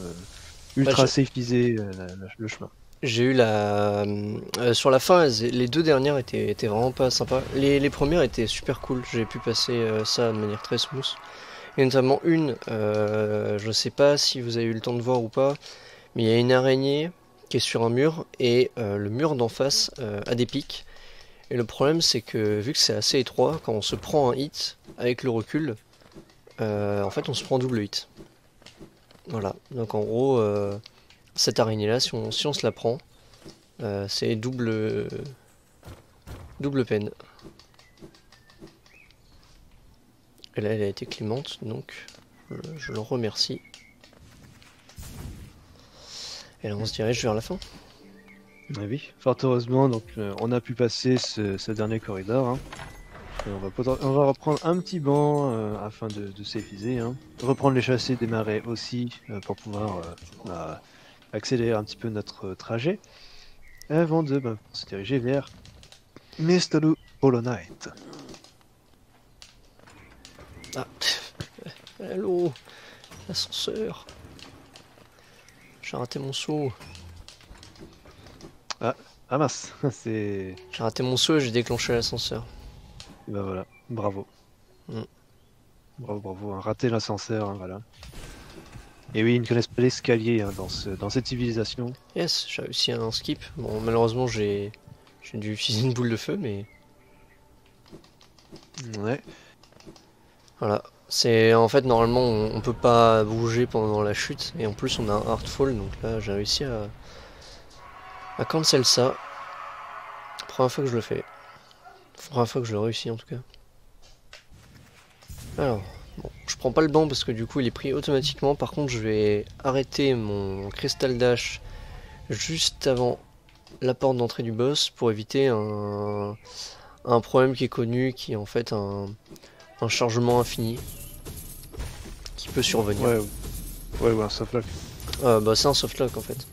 ultra safeisé le chemin. J'ai eu sur la fin, les deux dernières étaient vraiment pas sympas. Les premières étaient super cool, j'ai pu passer ça de manière très smooth. Et notamment une, je sais pas si vous avez eu le temps de voir ou pas, mais il y a une araignée qui est sur un mur et le mur d'en face a des pics. Et le problème c'est que vu que c'est assez étroit, quand on se prend un hit avec le recul, en fait on se prend double hit. Voilà, donc en gros, cette araignée là, si on se la prend, c'est double peine. Et là elle a été clémente, donc je le remercie. Et là on se dirige vers la fin. Oui, fort heureusement, donc on a pu passer ce dernier corridor. Hein. On va reprendre un petit banc afin de s'effiser. Hein. Reprendre les chassés des marais aussi pour pouvoir accélérer un petit peu notre trajet. Avant de se diriger vers Mistolu Hollow Knight. Ah, hello, l'ascenseur. J'ai raté mon saut. Ah mince, c'est... J'ai raté mon saut et j'ai déclenché l'ascenseur. Bah voilà, bravo. Bravo, hein. Raté l'ascenseur, hein, voilà. Et oui, ils ne connaissent pas l'escalier hein, dans cette civilisation. Yes, j'ai réussi un skip. Bon, malheureusement, j'ai dû utiliser une boule de feu, mais... Ouais. Voilà. C'est en fait, normalement, on peut pas bouger pendant la chute. Et en plus, on a un hard fall, donc là, j'ai réussi à cancel ça. Première fois que je le fais. Première fois que je le réussis, en tout cas. Alors... Bon, je prends pas le banc parce que du coup il est pris automatiquement. Par contre, je vais arrêter mon cristal dash juste avant la porte d'entrée du boss pour éviter un problème qui est connu, qui est en fait un chargement infini qui peut survenir. Ouais, un softlock. Bah c'est un softlock en fait.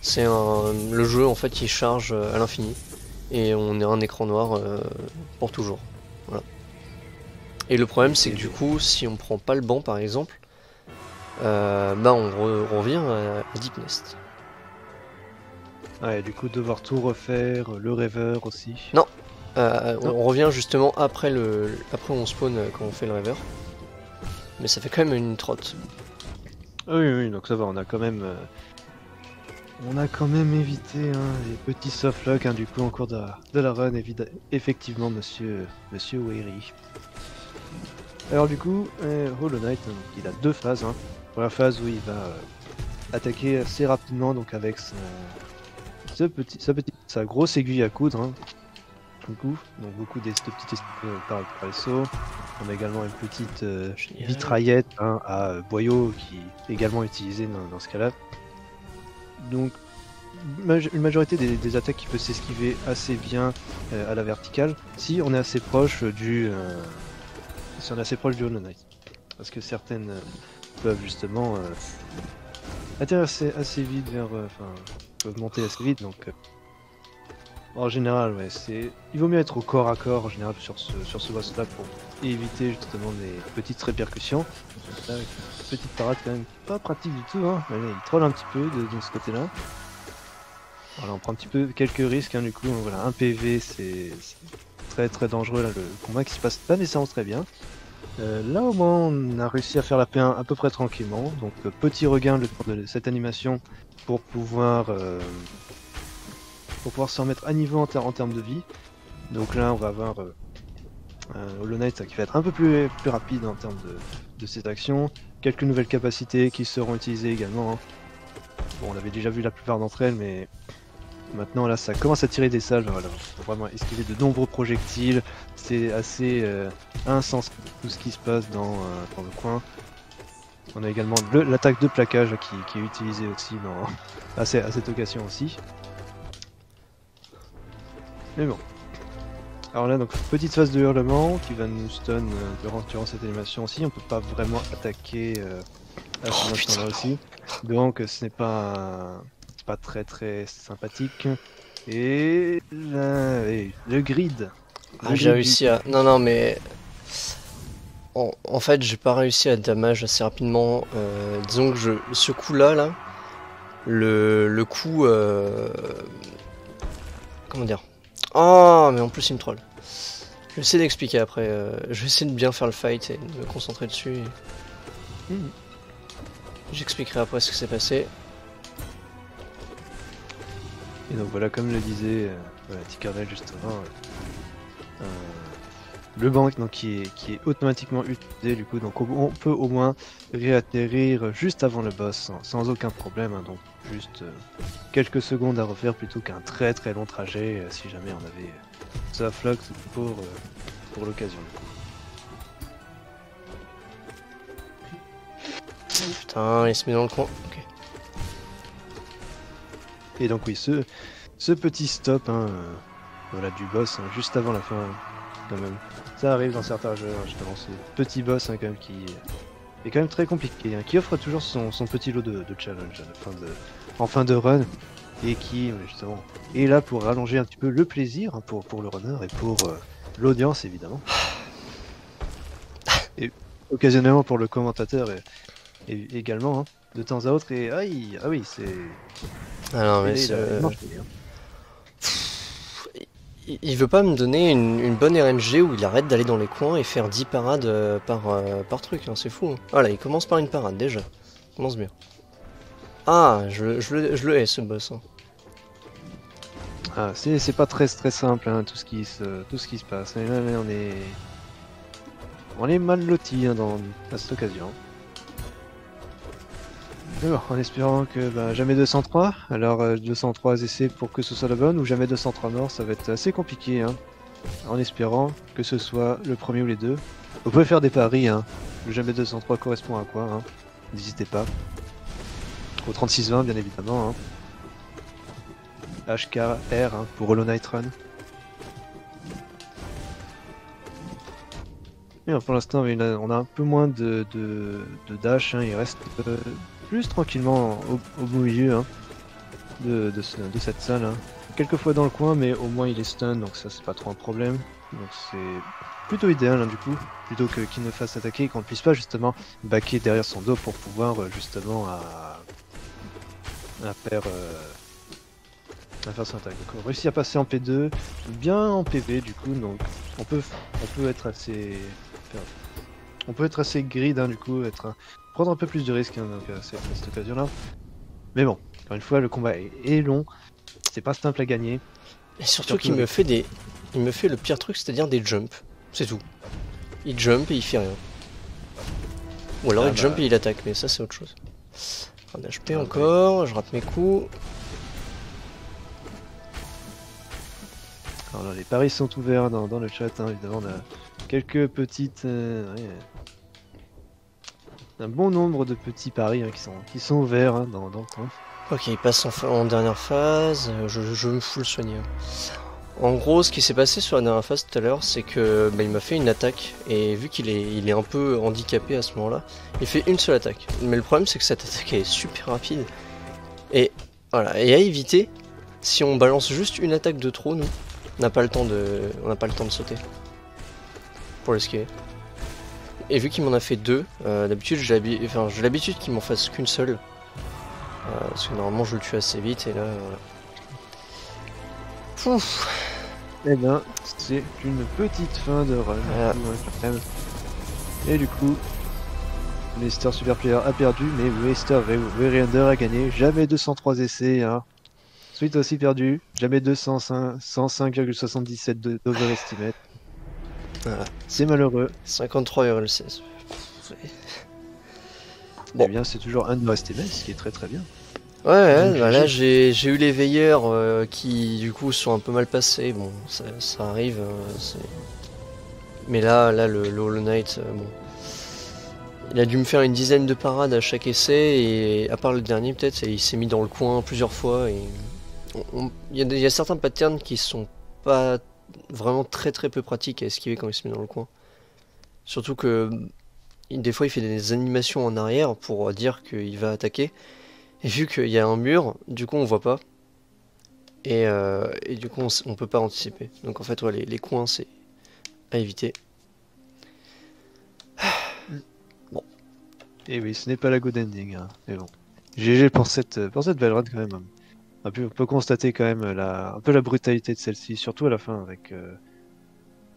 C'est le jeu en fait il charge à l'infini et on est un écran noir pour toujours. Voilà. Et le problème c'est que du coup si on prend pas le banc par exemple, on revient à Deep Nest. Ouais, du coup devoir tout refaire, le rêveur aussi. Non, on revient justement après on spawn quand on fait le rêveur. Mais ça fait quand même une trotte. Oui, donc ça va, on a quand même on a quand même évité les petits softlock du coup en cours de la run, effectivement monsieur Weary. Alors du coup, Hollow Knight, donc, il a deux phases. Première phase où il va attaquer assez rapidement donc avec sa grosse aiguille à coudre. Du coup, donc beaucoup de petites par les sauts. On a également une petite mitraillette à boyau qui est également utilisée dans ce cas-là. Donc une majorité des attaques qui peut s'esquiver assez bien à la verticale si on est assez proche du Hollow Knight. Parce que certaines peuvent justement atterrir assez vite peuvent monter assez vite, donc en général il vaut mieux être au corps à corps en général sur ce boss là pour éviter justement des petites répercussions. Là, petite parade quand même pas pratique du tout, mais il troll un petit peu de ce côté là. Voilà, on prend un petit peu quelques risques du coup, voilà, un PV c'est très dangereux là, le combat qui se passe pas nécessairement très bien. Là au moins on a réussi à faire la P1 à peu près tranquillement, donc petit regain de cette animation pour pouvoir se remettre à niveau en termes de vie. Donc là on va avoir Hollow Knight qui va être un peu plus rapide en termes de ses actions, quelques nouvelles capacités qui seront utilisées également. Bon, on avait déjà vu la plupart d'entre elles, mais maintenant là ça commence à tirer des salves, voilà, faut vraiment esquiver de nombreux projectiles, c'est assez insensé tout ce qui se passe dans le coin. On a également l'attaque de plaquage qui est utilisée aussi à cette occasion aussi. Mais bon. Alors là, donc petite phase de hurlement qui va nous stun durant cette animation aussi. On peut pas vraiment attaquer à ce instant-là aussi. Donc ce n'est pas très sympathique. Et le grid. J'ai réussi à... Non mais... En fait, j'ai pas réussi à damage assez rapidement. Disons que ce coup-là, le coup... Comment dire? Oh, mais en plus il me troll. Je vais essayer d'expliquer après. Je vais essayer de bien faire le fight et de me concentrer dessus. J'expliquerai après ce qui s'est passé. Et donc voilà, comme le disait Tinkerbell justement, le banc donc, qui est automatiquement utilisé du coup, donc on peut au moins réatterrir juste avant le boss sans aucun problème, donc juste quelques secondes à refaire plutôt qu'un très long trajet si jamais on avait ça flox pour l'occasion du coup. Putain, il se met dans le coin. Ok. Et donc oui, ce petit stop voilà, du boss juste avant la fin quand même. Ça arrive dans certains jeux justement, ce petit boss quand même qui est quand même très compliqué, qui offre toujours son petit lot de challenge en fin de run et qui justement est là pour rallonger un petit peu le plaisir pour le runner et pour l'audience évidemment. Et occasionnellement pour le commentateur et également de temps à autre. Et ah oui c'est... Ah non mais il veut pas me donner une bonne RNG où il arrête d'aller dans les coins et faire 10 parades par truc, c'est fou. Voilà, il commence par une parade déjà. Il commence bien. Ah, je le hais ce boss. Ah, c'est pas très simple tout ce qui se passe. Et là, on est mal lotis à cette occasion. Alors, en espérant que jamais 203, alors 203 essais pour que ce soit la bonne, ou jamais 203 morts, ça va être assez compliqué, en espérant que ce soit le premier ou les deux. Vous pouvez faire des paris, le jamais 203 correspond à quoi, n'hésitez pas. Au 36-20 bien évidemment, HKR pour Hollow Knight Run. Et pour l'instant on a un peu moins de dash, il reste plus tranquillement au beau milieu de cette salle. Quelques fois dans le coin, mais au moins il est stun, donc ça c'est pas trop un problème. Donc c'est plutôt idéal du coup, plutôt qu'il ne fasse attaquer et qu'on ne puisse pas justement backer derrière son dos pour pouvoir justement faire son attaque. Donc on réussit à passer en P2, bien en PV du coup, donc on peut être assez... On peut être assez grid du coup, prendre un peu plus de risques donc, à cette occasion là. Mais bon, Encore une fois, le combat est long, c'est pas simple à gagner. Et surtout qu'il me fait il me fait le pire truc, c'est-à-dire des jumps. C'est tout. Il jump et il fait rien. Ou alors il jump et il attaque, mais ça c'est autre chose. Un HP encore, je rate mes coups. Alors là, les paris sont ouverts dans le chat, hein, évidemment. On a quelques petites... un bon nombre de petits paris hein, qui sont ouverts hein, dans le temps. Ok, il passe en dernière phase, je me fous le soigner. En gros, ce qui s'est passé sur la dernière phase tout à l'heure, c'est que il m'a fait une attaque, et vu qu'il est un peu handicapé à ce moment-là, il fait une seule attaque. Mais le problème, c'est que cette attaque est super rapide, et voilà, et à éviter, si on balance juste une attaque de trop, nous, on n'a pas le temps de sauter pour l'esquiver. Et vu qu'il m'en a fait deux, d'habitude j'ai l'habitude qu'il m'en fasse qu'une seule. Parce que normalement je le tue assez vite et là voilà. Pouf. Eh ben, c'est une petite fin de run. Voilà. Et du coup, Leicester Super Player a perdu, mais Leicester Veriander a gagné. Jamais 203 essais. Hein. Sweet aussi perdu. Jamais 105,77 d'overestimate. Voilà. C'est malheureux. 53,16. Bon. Eh bien, c'est toujours un underestimate, ce qui est très très bien. Ouais, bah là j'ai eu les veilleurs qui du coup sont un peu mal passés. Bon, ça arrive. Mais là le Hollow Knight, bon. Il a dû me faire une dizaine de parades à chaque essai, et à part le dernier peut-être, il s'est mis dans le coin plusieurs fois. Et il y a certains patterns qui sont pas vraiment très peu pratiques à esquiver quand il se met dans le coin. Surtout que des fois il fait des animations en arrière pour dire qu'il va attaquer. Et vu qu'il y a un mur, du coup on voit pas. Et du coup on peut pas anticiper. Donc en fait ouais, les coins c'est à éviter. Bon. Et oui, ce n'est pas la good ending. Hein. Mais bon. GG pour cette belle run quand même. On peut constater quand même un peu la brutalité de celle-ci, surtout à la fin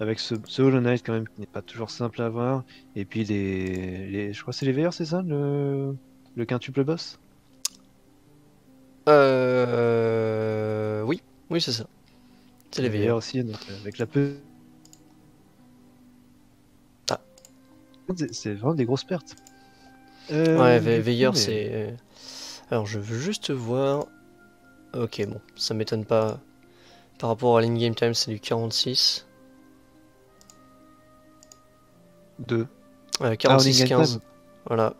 avec ce Hollow Knight quand même qui n'est pas toujours simple à avoir. Et puis je crois que c'est les VR, c'est ça le quintuple boss? Oui c'est ça. C'est les VR aussi, donc, avec la peu. Ah. C'est vraiment des grosses pertes. Ouais, veilleur c'est. Alors je veux juste voir. Ok, bon, ça m'étonne pas. Par rapport à l'in-game time, c'est du 46. 2. 46-15. Voilà.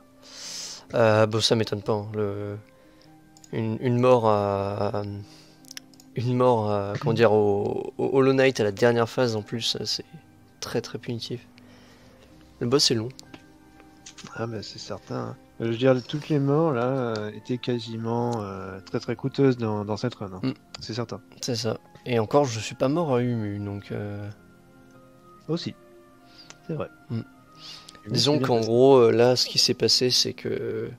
Bon, ça m'étonne pas. Hein. Une mort à. Une mort à. Comment dire, au Hollow Knight à la dernière phase en plus, c'est très punitif. Le boss est long. Ah, bah c'est certain. Je veux dire, toutes les morts là étaient quasiment très coûteuses dans cette run. Hein. C'est certain. C'est ça. Et encore, je suis pas mort à Humu, donc. Aussi. C'est vrai. Disons qu'en gros, là, ce qui s'est passé, c'est que.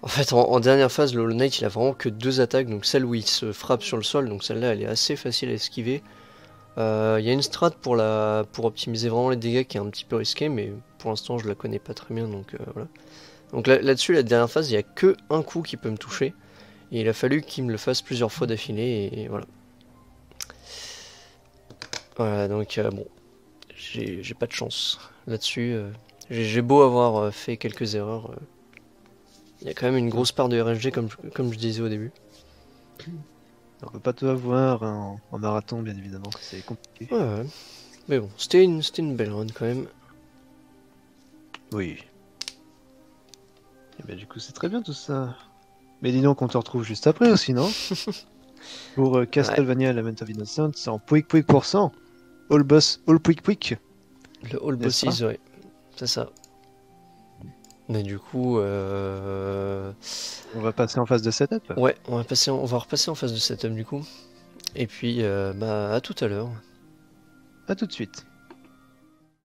En fait, en dernière phase, le Hollow Knight, il a vraiment que deux attaques. Donc celle où il se frappe sur le sol, donc celle-là, elle est assez facile à esquiver. Il y a une strat pour optimiser vraiment les dégâts qui est un petit peu risquée, mais pour l'instant, je la connais pas très bien, donc voilà. Donc là-dessus, la dernière phase, il n'y a que un coup qui peut me toucher. Et il a fallu qu'il me le fasse plusieurs fois d'affilée, et voilà. Voilà, donc bon, j'ai pas de chance là-dessus. J'ai beau avoir fait quelques erreurs, il y a quand même une grosse part de RNG comme je disais au début. On peut pas tout avoir en marathon, bien évidemment, c'est compliqué. Ouais. Mais bon, c'était une belle run quand même. Oui. Et bien du coup, c'est très bien tout ça. Mais dis donc, on te retrouve juste après aussi, non? Pour Castlevania Lament of Innocence, c'est en pouic%. All pouic. Le All Bosses, ouais. C'est ça. Mais du coup, on va passer en phase de setup. Ouais, on va repasser en phase de setup du coup. Et puis, à tout à l'heure. À tout de suite.